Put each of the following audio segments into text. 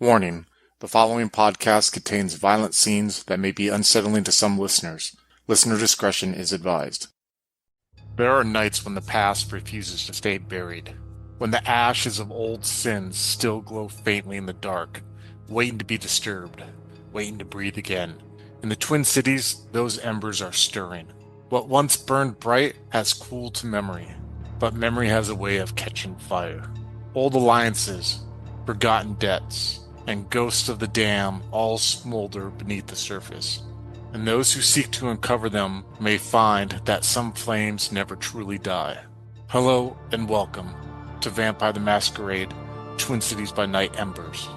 Warning: the following podcast contains violent scenes that may be unsettling to some listeners. Listener discretion is advised. There are nights when the past refuses to stay buried, when the ashes of old sins still glow faintly in the dark, waiting to be disturbed, waiting to breathe again. In the Twin Cities, those embers are stirring. What once burned bright has cooled to memory, but memory has a way of catching fire. Old alliances, forgotten debts, and ghosts of the dam all smolder beneath the surface. And those who seek to uncover them may find that some flames never truly die. Hello and welcome to Vampire the Masquerade, Twin Cities by Night Embers,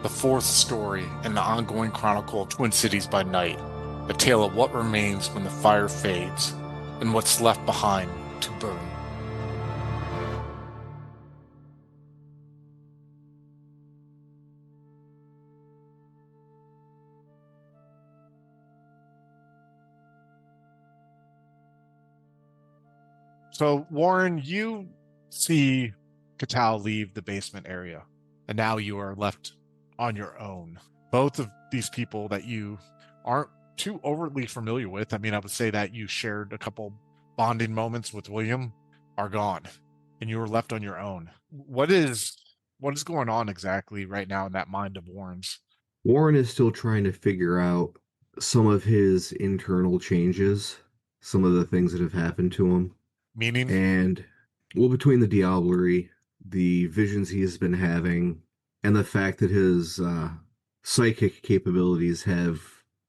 the fourth story in the ongoing chronicle of Twin Cities by Night, a tale of what remains when the fire fades and what's left behind to burn. So, Warren, you see Katal leave the basement area, and now you are left on your own. Both of these people that you aren't too overtly familiar with, I mean, I would say that you shared a couple bonding moments with William, are gone, and you are left on your own. What is going on exactly right now in that mind of Warren's? Warren is still trying to figure out some of his internal changes, some of the things that have happened to him. Meaning, And well, between the diablerie, the visions he has been having, and the fact that his psychic capabilities have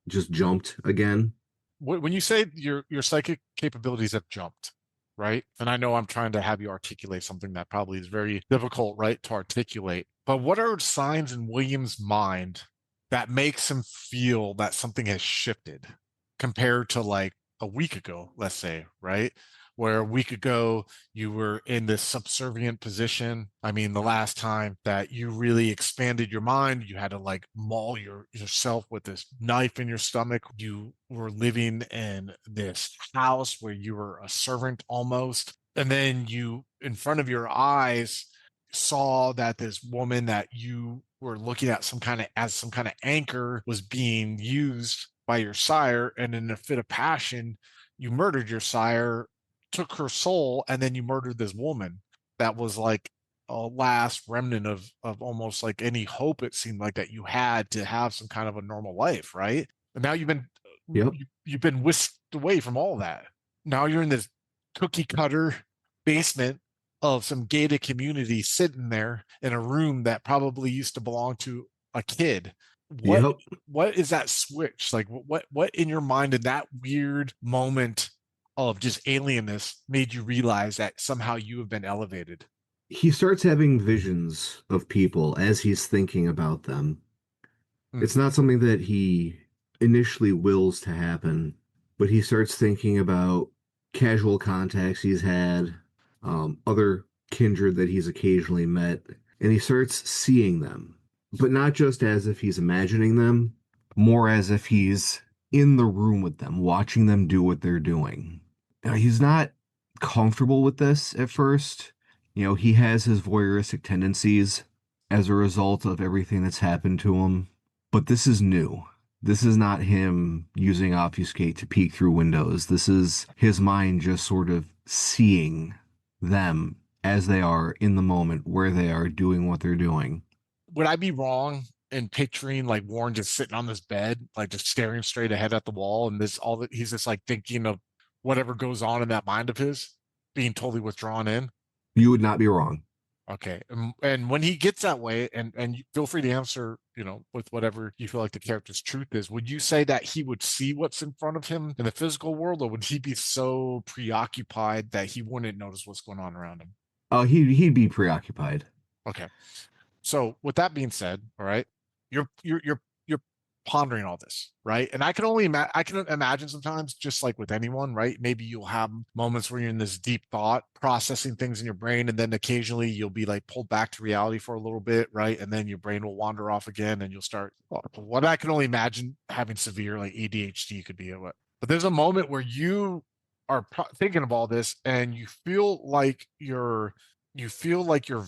just jumped again. when you say your psychic capabilities have jumped, right? And I know I'm trying to have you articulate something that probably is very difficult, right, to articulate. But what are signs in William's mind that makes him feel that something has shifted compared to like a week ago, let's say, right? Where a week ago you were in this subservient position. I mean, the last time that you really expanded your mind, you had to like maul yourself with this knife in your stomach. You were living in this house where you were a servant almost. And then you, in front of your eyes, saw that this woman that you were looking at some kind of anchor was being used by your sire, and in a fit of passion you murdered your sire, took her soul, and then you murdered this woman that was like a last remnant of almost like any hope it seemed like that you had to have some kind of a normal life, right? And now Yep. you've been whisked away from all that. Now you're in this cookie cutter basement of some gated community, sitting there in a room that probably used to belong to a kid. what Yep. what is that switch like? What in your mind in that weird moment of just alienness made you realize that somehow you have been elevated? He starts having visions of people as he's thinking about them. Mm. It's not something that he initially wills to happen, but he starts thinking about casual contacts he's had, other kindred that he's occasionally met, and he starts seeing them, but not just as if he's imagining them, more as if he's in the room with them, watching them do what they're doing. Now, he's not comfortable with this at first. He has his voyeuristic tendencies as a result of everything that's happened to him, but this is new. This is not him using obfuscate to peek through windows. This is his mind just sort of seeing them as they are in the moment where they are doing what they're doing. Would I be wrong in picturing like Warren just sitting on this bed, like just staring straight ahead at the wall, and this all that he's just like thinking of whatever goes on in that mind of his, being totally withdrawn in? You would not be wrong. Okay. And when he gets that way, and feel free to answer, with whatever you feel like the character's truth is, would you say that he would see what's in front of him in the physical world, or would he be so preoccupied that he wouldn't notice what's going on around him? He'd be preoccupied. Okay. So with that being said, all right, you're pondering all this, right? And I can imagine sometimes, just like with anyone, right? Maybe you'll have moments where you're in this deep thought, processing things in your brain, and then occasionally you'll be like pulled back to reality for a little bit, right? And then your brain will wander off again, and you'll start. What I can only imagine having severe like ADHD could be. But there's a moment where you are thinking of all this, and you feel like your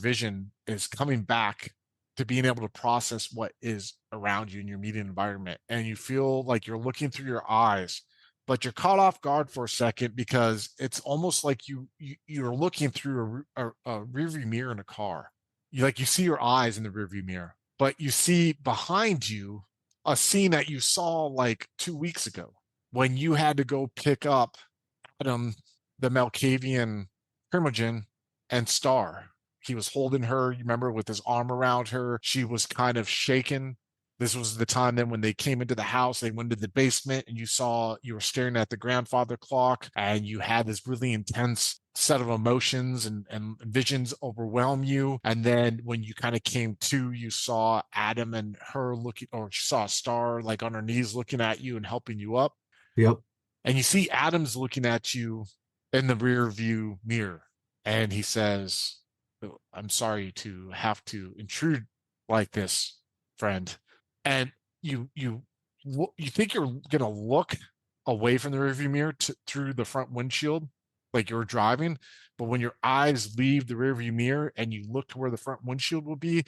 vision is coming back to being able to process what is around you in your immediate environment. And you feel like you're looking through your eyes, but you're caught off guard for a second because it's almost like you're looking through a rearview mirror in a car. You see your eyes in the rearview mirror, but you see behind you a scene that you saw like 2 weeks ago when you had to go pick up Adam, the Malkavian Primogen, and Star. He was holding her, you remember, with his arm around her. She was kind of shaken. This was the time then when they came into the house, they went to the basement, and you were staring at the grandfather clock, and you had this really intense set of emotions and visions overwhelm you. And then when you kind of came to, you saw Adam and her looking, or you saw Star like on her knees looking at you and helping you up. Yep. And you see Adams looking at you in the rear view mirror. And he says, I'm sorry to have to intrude like this, friend. And you think you're gonna look away from the rearview mirror through the front windshield, like you're driving, but when your eyes leave the rearview mirror and you look to where the front windshield will be,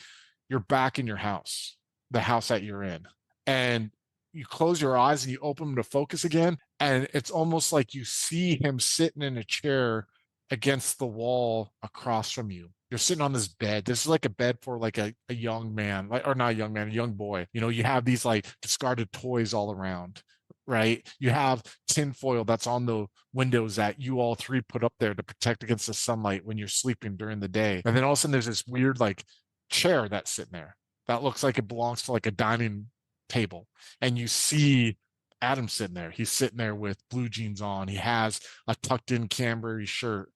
you're back in your house, the house that you're in, and you close your eyes and you open them to focus again, and it's almost like you see him sitting in a chair against the wall across from you. You're sitting on this bed. This is like a bed for like a young man, like, or not a young man, a young boy. You have these like discarded toys all around, right? You have tinfoil that's on the windows that you all three put up there to protect against the sunlight when you're sleeping during the day. And then all of a sudden there's this weird like chair that's sitting there that looks like it belongs to like a dining table. And you see Adam sitting there. He's sitting there with blue jeans on. He has a tucked in Canberry shirt.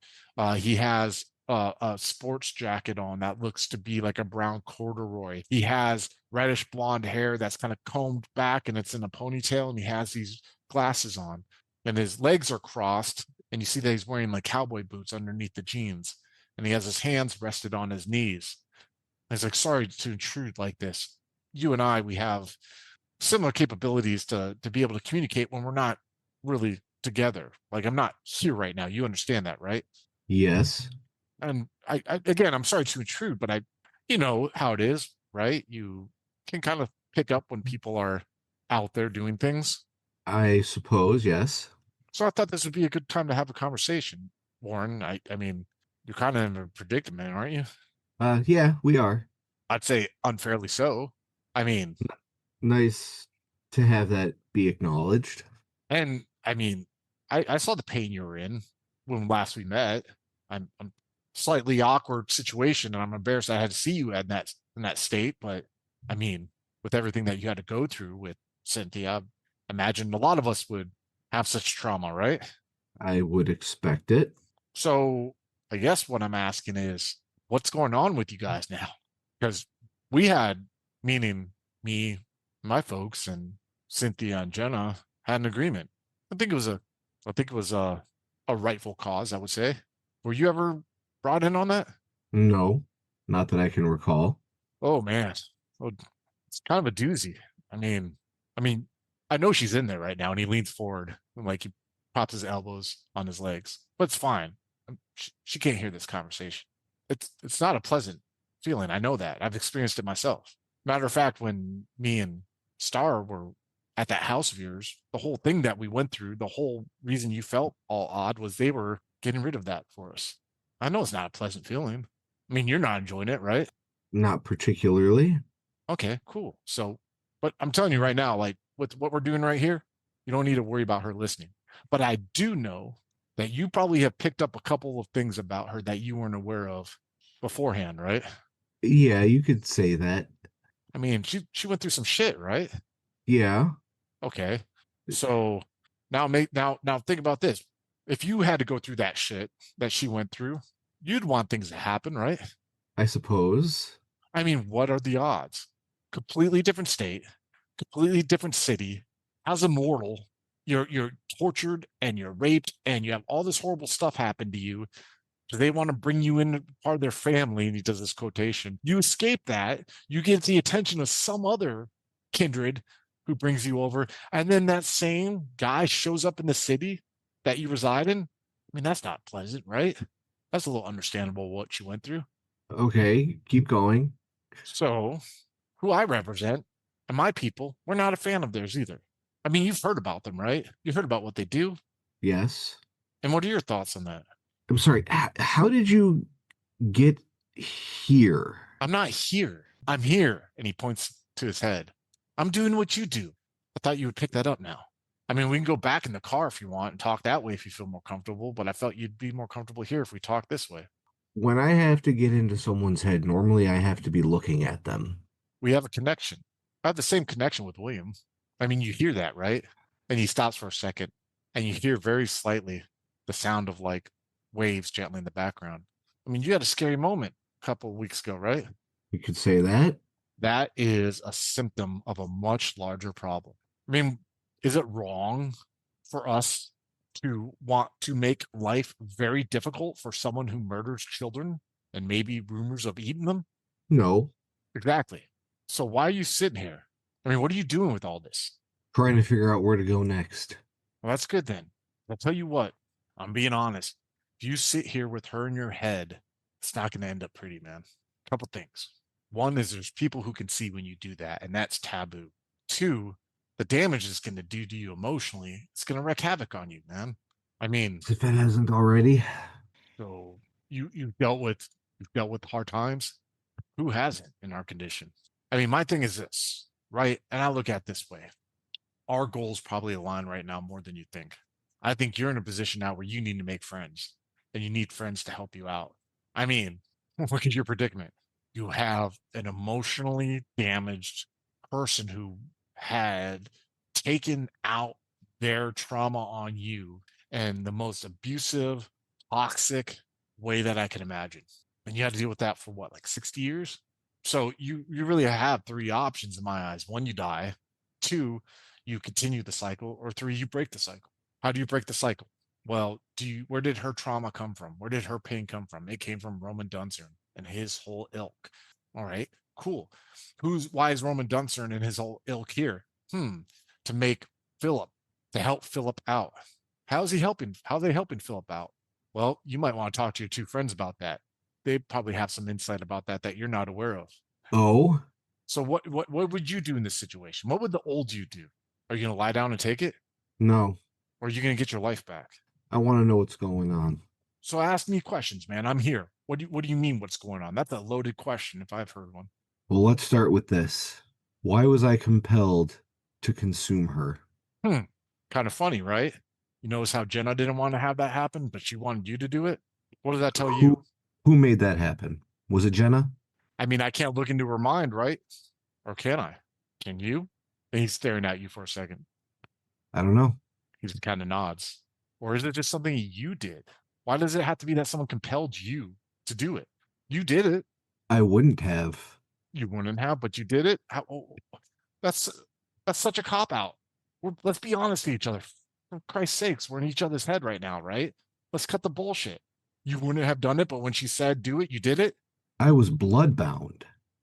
He has a sports jacket on that looks to be like a brown corduroy. He has reddish blonde hair that's kind of combed back and it's in a ponytail, and he has these glasses on, and his legs are crossed, and you see that he's wearing like cowboy boots underneath the jeans, and he has his hands rested on his knees. And he's like, sorry to intrude like this. You and I, we have similar capabilities to be able to communicate when we're not really together. Like I'm not here right now. You understand that, right? Yes. And again, I'm sorry to intrude, but you know how it is, right? You can kind of pick up when people are out there doing things. I suppose, yes. So I thought this would be a good time to have a conversation, Warren. I mean, you're kind of in a predicament, aren't you? Yeah, we are. I'd say unfairly so. I mean, Nice to have that be acknowledged. and I mean, I saw the pain you were in when last we met. I'm slightly awkward situation, and I'm embarrassed I had to see you in that state. But I mean, with everything that you had to go through with Cynthia, I imagine a lot of us would have such trauma, right? I would expect it. So I guess what I'm asking is, what's going on with you guys now? Because we had, meaning me, my folks, and Cynthia and Jenna had an agreement. I think it was a, I think it was a rightful cause, I would say. Were you ever brought in on that? No, not that I can recall. Oh man, oh, it's kind of a doozy. I mean, I mean, I know she's in there right now, and he leans forward and like he props his elbows on his legs, but it's fine. She can't hear this conversation. It's not a pleasant feeling. I know that. I've experienced it myself. Matter of fact, when me and Star were at that house of yours, the whole thing that we went through, the whole reason you felt all odd was they were getting rid of that for us. I know it's not a pleasant feeling. I mean, you're not enjoying it, right? Not particularly. Okay, cool. So, but I'm telling you right now, like with what we're doing right here, you don't need to worry about her listening. But I do know that you probably have picked up a couple of things about her that you weren't aware of beforehand, right? Yeah, you could say that. I mean, she went through some shit, right? Yeah, Okay. So now think about this. If you had to go through that shit that she went through, you'd want things to happen, right? I suppose. I mean, what are the odds? Completely different state, completely different city. As a mortal, you're tortured and you're raped and you have all this horrible stuff happen to you. So they want to bring you in part of their family, and he does this quotation. You escape that, you get the attention of some other kindred who brings you over, and then that same guy shows up in the city that you reside in. I mean, that's not pleasant, right? That's a little understandable what you went through. Okay, keep going. So, who I represent and my people, we're not a fan of theirs either. I mean, you've heard about them, right? You've heard about what they do. Yes. And what are your thoughts on that? I'm sorry. How did you get here? I'm not here. I'm here. And he points to his head. I'm doing what you do. I thought you would pick that up now. I mean, we can go back in the car if you want and talk that way if you feel more comfortable, but I felt you'd be more comfortable here if we talk this way. When I have to get into someone's head, normally I have to be looking at them. We have a connection. I have the same connection with William. I mean, you hear that, right? And he stops for a second and you hear very slightly the sound of like waves gently in the background. I mean, you had a scary moment a couple of weeks ago, right? You could say that. That is a symptom of a much larger problem. I mean, is it wrong for us to want to make life very difficult for someone who murders children and maybe rumors of eating them? No, Exactly. So why are you sitting here? I mean, what are you doing with all this? trying to figure out where to go next. Well, that's good then. I'll tell you what, I'm being honest. If you sit here with her in your head, it's not going to end up pretty, man. A couple things. One is there's people who can see when you do that, and that's taboo. Two, the damage it's going to do to you emotionally, it's going to wreak havoc on you, man. I mean, If it hasn't already. so you've dealt with hard times. Who hasn't in our condition? I mean, my thing is this, right? And I look at it this way. Our goals probably align right now more than you think. I think you're in a position now where you need to make friends and you need friends to help you out. I mean, look at your predicament. You have an emotionally damaged person who had taken out their trauma on you in the most abusive, toxic way that I can imagine. And you had to deal with that for what, like 60 years? So you really have three options in my eyes. One, you die. Two, you continue the cycle, or three, you break the cycle. How do you break the cycle? Well, where did her trauma come from? Where did her pain come from? It came from Roman Dunsern and his whole ilk. All right, cool. Why is Roman Dunsern and his whole ilk here? To make Philip, to help Philip out. How's he helping? How are they helping Philip out? Well, you might want to talk to your two friends about that. They probably have some insight about that you're not aware of. Oh, So what would you do in this situation? What would the old you do? Are you gonna lie down and take it? no. Or are you gonna get your life back? I want to know what's going on. So ask me questions, man. I'm here. What do you mean what's going on? That's a loaded question if I've heard one. Well, let's start with this. Why was I compelled to consume her? Hmm. Kind of funny, right? You notice how Jenna didn't want to have that happen, but she wanted you to do it? What does that tell you? Who who made that happen? Was it Jenna? I mean, I can't look into her mind, right? Or can I? Can you? And he's staring at you for a second. I don't know. He just kind of nods. Or is it just something you did? Why does it have to be that someone compelled you to do it? You did it. I wouldn't have. You wouldn't have, but you did it. That's that's such a cop out. Let's be honest to each other. For Christ's sakes, we're in each other's head right now, right? Let's cut the bullshit. You wouldn't have done it, but when she said do it, you did it. I was bloodbound.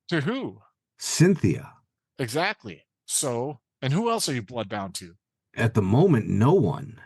To who? Cynthia. Exactly. So, and who else are you bloodbound to? At the moment, no one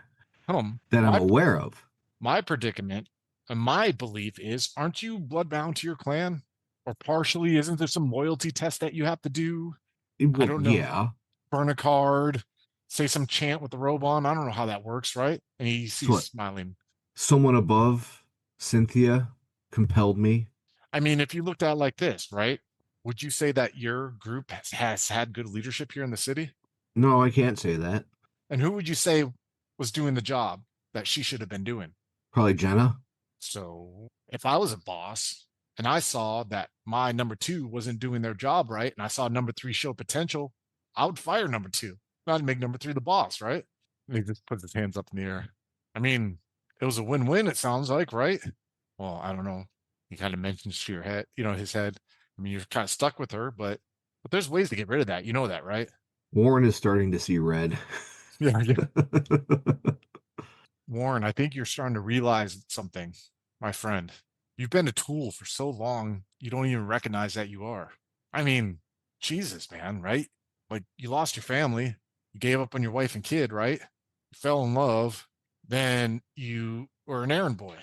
that I'm My aware of. my predicament and my belief is, aren't you bloodbound to your clan? Or partially, isn't there some loyalty test that you have to do? I Well, don't know. yeah. Burn a card, say some chant with the robe on. I don't know how that works, right? And So he's what? smiling. Someone above Cynthia compelled me. I mean, if you looked at it like this, right? Would you say that your group has had good leadership here in the city? No, I can't say that. And who would you say was doing the job that she should have been doing? Probably Jenna. So if I was a boss and I saw that my number two wasn't doing their job right, and I saw number three show potential, I would fire number two, not make number three the boss, right? And he just puts his hands up in the air. I mean, it was a win-win, it sounds like, right? Well, I don't know. He kind of mentions to your head, his head. I mean, you're kind of stuck with her, but there's ways to get rid of that. You know that, right? Warren is starting to see red. Yeah, yeah. Warren, I think you're starting to realize something, my friend. You've been a tool for so long, you don't even recognize that you are. I mean, Jesus, man, right? Like you lost your family, you gave up on your wife and kid, right? You fell in love, then you were an errand boy.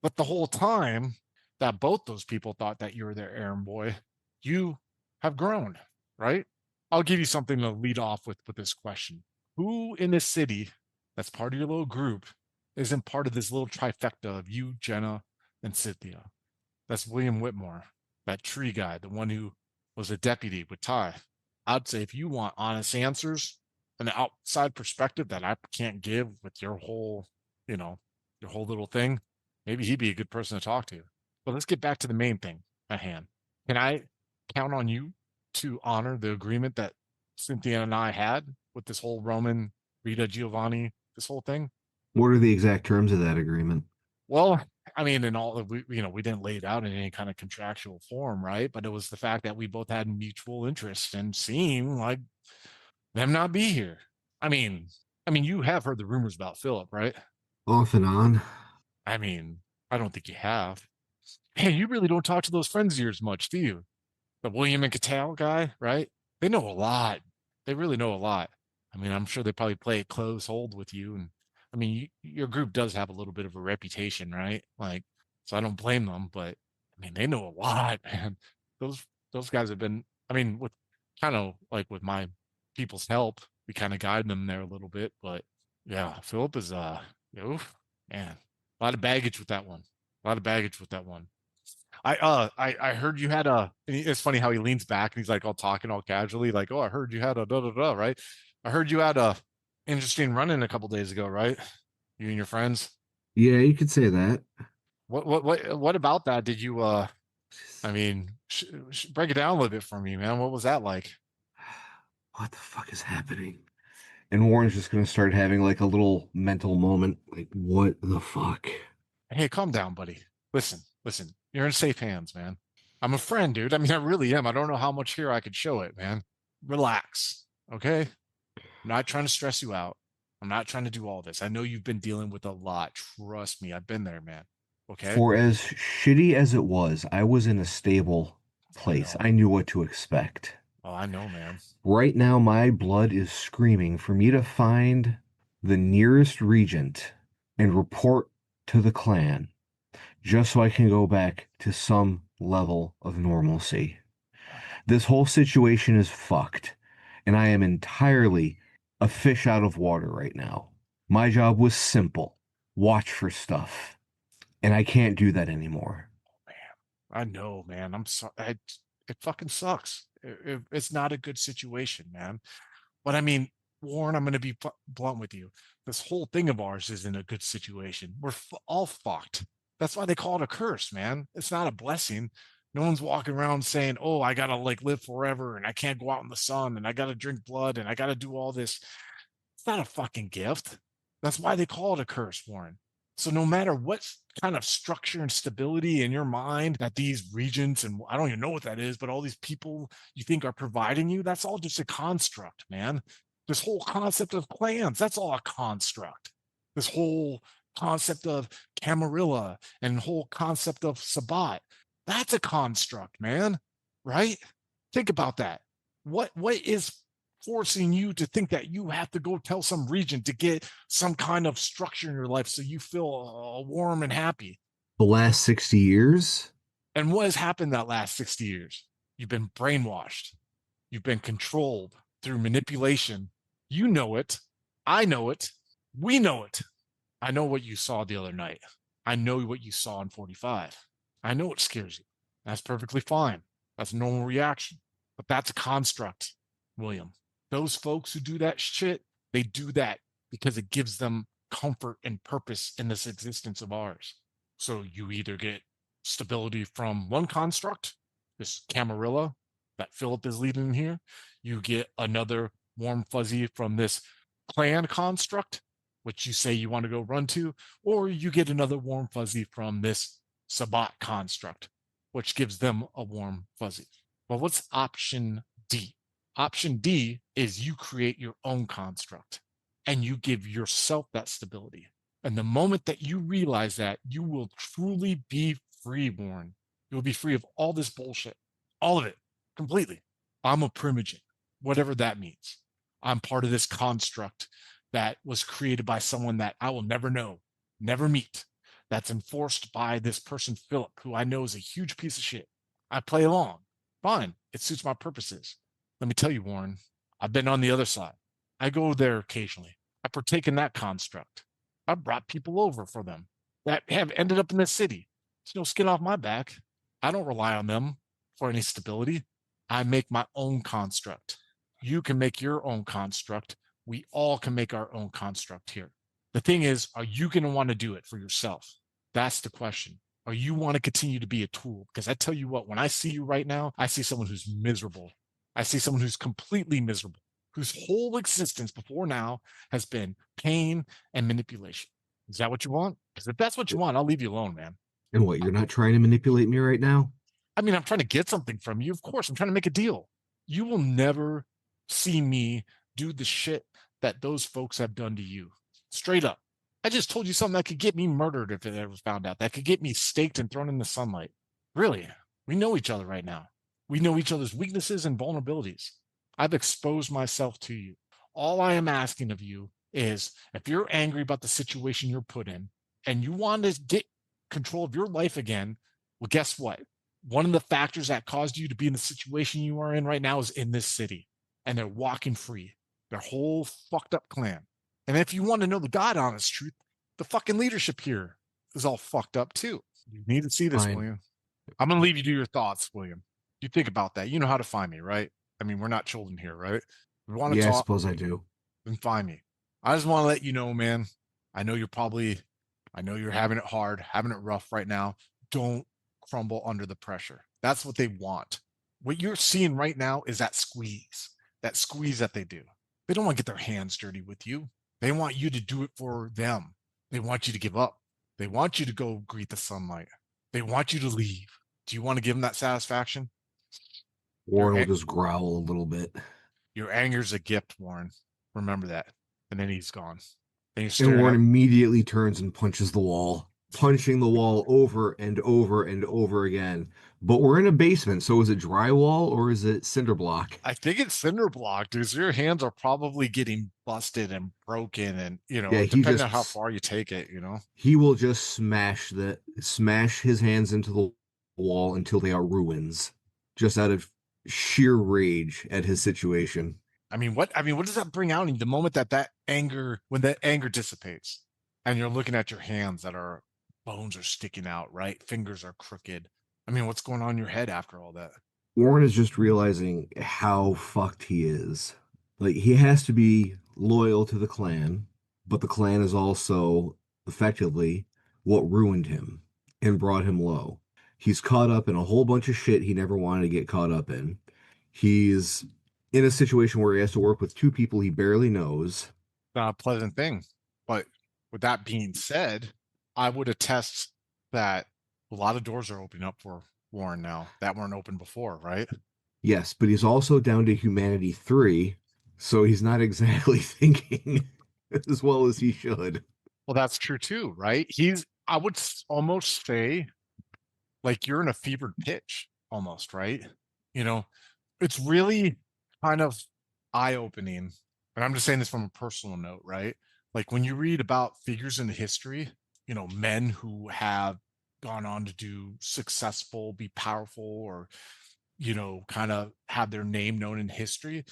But the whole time that both those people thought that you were their errand boy, You have grown, right? I'll give you something to lead off with this question. Who in this city that's part of your little group isn't part of this little trifecta of you, Jenna, and Cynthia? That's William Whitmore, that tree guy, the one who was a deputy with Ty. I'd say if you want honest answers, an outside perspective that I can't give with your whole, you know, your whole little thing, maybe he'd be a good person to talk to. But let's get back to the main thing at hand. Can I count on you to honor the agreement that Cynthia and I had with this whole Roman, Rita Giovanni, this whole thing? What are the exact terms of that agreement? Well, I mean, in all we didn't lay it out in any kind of contractual form, right? But it was the fact that we both had mutual interest in seeing like them not be here. I mean, you have heard the rumors about Philip, right? Off and on. I mean, I don't think you have. Hey, you really don't talk to those friends of yours much, do you? The William and Cattell guy, right? They know a lot. They really know a lot. I mean, I'm sure they probably play a close hold with you. And I mean, your group does have a little bit of a reputation, right? Like, so I don't blame them, but I mean, they know a lot, man. Those those guys have been, I mean, with kind of like with my people's help, we kind of guide them there a little bit. But yeah, Philip is oof, man, a lot of baggage with that one. A lot of baggage with that one. I heard you had a. It's funny how he leans back and he's like all talking all casually, like, "Oh, I heard you had a da da da," right? I heard you had a interesting run-in a couple days ago, right? You and your friends. Yeah, you could say that. What about that? Did you I mean, break it down a little bit for me, man. What was that like? What the fuck is happening? And Warren's just gonna start having like a little mental moment. Like, what the fuck? Hey, calm down, buddy. Listen. You're in safe hands, man. I'm a friend, dude. I mean, I really am. I don't know how much here I could show it, man. Relax, okay? I'm not trying to stress you out. I'm not trying to do all this. I know you've been dealing with a lot. Trust me, I've been there, man. Okay? For as shitty as it was, I was in a stable I place. know. I knew what to expect. Oh, I know, man. Right now, my blood is screaming for me to find the nearest regent and report to the clan just so I can go back to some level of normalcy. This whole situation is fucked, and I am entirely a fish out of water right now. My job was simple: watch for stuff, and I can't do that anymore. Man, I know, man. I'm sorry. It fucking sucks. It's not a good situation, man. But I mean, Warren, I'm going to be blunt with you. This whole thing of ours isn't a good situation. We're all fucked. That's why they call it a curse, man. It's not a blessing. No one's walking around saying, "Oh, I gotta like live forever, and I can't go out in the sun, and I gotta drink blood, and I gotta do all this." It's not a fucking gift. That's why they call it a curse, Warren. So no matter what kind of structure and stability in your mind that these regents and I don't even know what that is, but all these people you think are providing you, that's all just a construct, man. This whole concept of clans, that's all a construct. This whole concept of Camarilla and whole concept of Sabat, that's a construct, man. Right? Think about that. What is forcing you to think that you have to go tell some regent to get some kind of structure in your life so you feel warm and happy. The last 60 years? And what has happened that last 60 years? You've been brainwashed. You've been controlled through manipulation. You know it. I know it. We know it. I know what you saw the other night. I know what you saw in 45. I know it scares you. That's perfectly fine. That's a normal reaction. But that's a construct, William. Those folks who do that shit, they do that because it gives them comfort and purpose in this existence of ours. So you either get stability from one construct, this Camarilla that Philip is leading here, you get another warm fuzzy from this clan construct, which you say you want to go run to, or you get another warm fuzzy from this Sabat construct, which gives them a warm fuzzy. Well, what's option D? Option D is you create your own construct and you give yourself that stability. And the moment that you realize that, you will truly be free, Warren. You will be free of all this bullshit, all of it, completely. I'm a primogen, whatever that means. I'm part of this construct that was created by someone that I will never know, never meet, that's enforced by this person, Philip, who I know is a huge piece of shit. I play along. Fine. It suits my purposes. Let me tell you, Warren, I've been on the other side. I go there occasionally. I partake in that construct. I've brought people over for them that have ended up in this city. There's no skin off my back. I don't rely on them for any stability. I make my own construct. You can make your own construct. We all can make our own construct here. The thing is, are you going to want to do it for yourself? That's the question. Or you want to continue to be a tool? Because I tell you what, when I see you right now, I see someone who's miserable. I see someone who's completely miserable, whose whole existence before now has been pain and manipulation. Is that what you want? Because if that's what you want, I'll leave you alone, man. And what, you're not trying to manipulate me right now? I mean, I'm trying to get something from you. Of course, I'm trying to make a deal. You will never see me do the shit that those folks have done to you. Straight up. I just told you something that could get me murdered if it ever found out, that could get me staked and thrown in the sunlight. Really, we know each other right now. We know each other's weaknesses and vulnerabilities. I've exposed myself to you. All I am asking of you is if you're angry about the situation you're put in and you want to get control of your life again, well, guess what? One of the factors that caused you to be in the situation you are in right now is in this city, and they're walking free. Their whole fucked up clan. And if you want to know the God honest truth, the fucking leadership here is all fucked up too. You need to see this, Fine. William. I'm going to leave you to your thoughts, William. You think about that. You know how to find me, right? I mean, we're not children here, right? If we want to Yeah, I talk, suppose I do. then find me. I just want to let you know, man. I know you're probably, I know you're having it hard, having it rough right now. Don't crumble under the pressure. That's what they want. What you're seeing right now is that squeeze that they do. They don't want to get their hands dirty with you. They want you to do it for them. They want you to give up. They want you to go greet the sunlight. They want you to leave. Do you want to give them that satisfaction? Your Warren will just growl a little bit. your anger's a gift, Warren. Remember that. And then he's gone. And he's And staring Warren at. immediately turns and punches the wall, punching the wall over and over and over again. But we're in a basement, so is it drywall or is it cinder block? I think it's cinder block, dude. So your hands are probably getting busted and broken, and Yeah, depending on how far you take it. he will just smash his hands into the wall until they are ruins, just out of sheer rage at his situation. I mean, what does that bring out in you the moment that anger, when that anger dissipates, and you're looking at your hands that are bones are sticking out, right? Fingers are crooked. I mean, what's going on in your head after all that? Warren is just realizing how fucked he is. Like, he has to be loyal to the clan, but the clan is also effectively what ruined him and brought him low. He's caught up in a whole bunch of shit he never wanted to get caught up in. He's in a situation where he has to work with two people he barely knows. Not a pleasant thing. But with that being said, I would attest that a lot of doors are opening up for Warren now that weren't open before, right? Yes, but he's also down to humanity 3, so he's not exactly thinking as well as he should. Well, that's true too, right? I would almost say, like you're in a fevered pitch almost, right? You know, it's really kind of eye-opening. And I'm just saying this from a personal note, right? Like when you read about figures in history, men who have gone on to do successful, be powerful, or, kind of have their name known in history,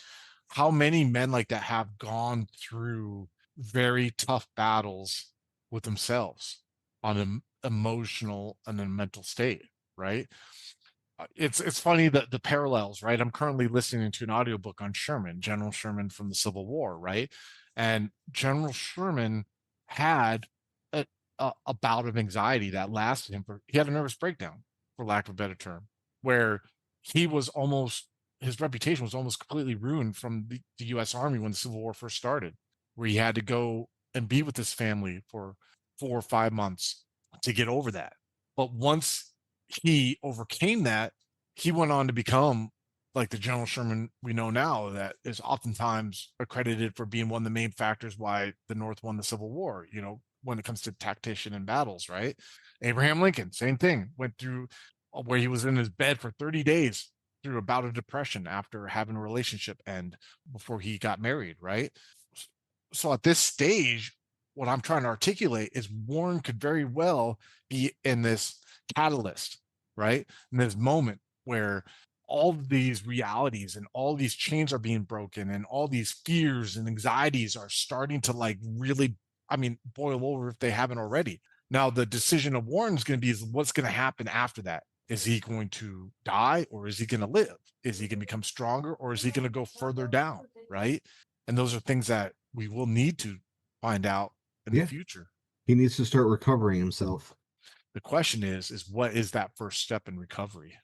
how many men like that have gone through very tough battles with themselves on an emotional and a mental state, right? It's funny that the parallels, right? I'm currently listening to an audiobook on Sherman, General Sherman from the Civil War, right? And General Sherman had a, a bout of anxiety that lasted him he had a nervous breakdown, for lack of a better term, where he was almost, his reputation was almost completely ruined from the US Army when the Civil War first started, where he had to go and be with his family for 4 or 5 months to get over that. But once he overcame that, he went on to become like the General Sherman we know now, that is oftentimes accredited for being one of the main factors why the North won the Civil War, when it comes to tactician and battles, right? Abraham Lincoln, same thing, went through where he was in his bed for 30 days through a bout of depression after having a relationship end before he got married, right? So at this stage, what I'm trying to articulate is Warren could very well be in this catalyst, right? In this moment where all these realities and all these chains are being broken and all these fears and anxieties are starting to like really, I mean, boil over if they haven't already. Now the decision of Warren is going to be is what's going to happen after that. Is he going to die or is he going to live? Is he going to become stronger or is he going to go further down? Right. And those are things that we will need to find out in the Yeah, future. he needs to start recovering himself. The question is what is that first step in recovery?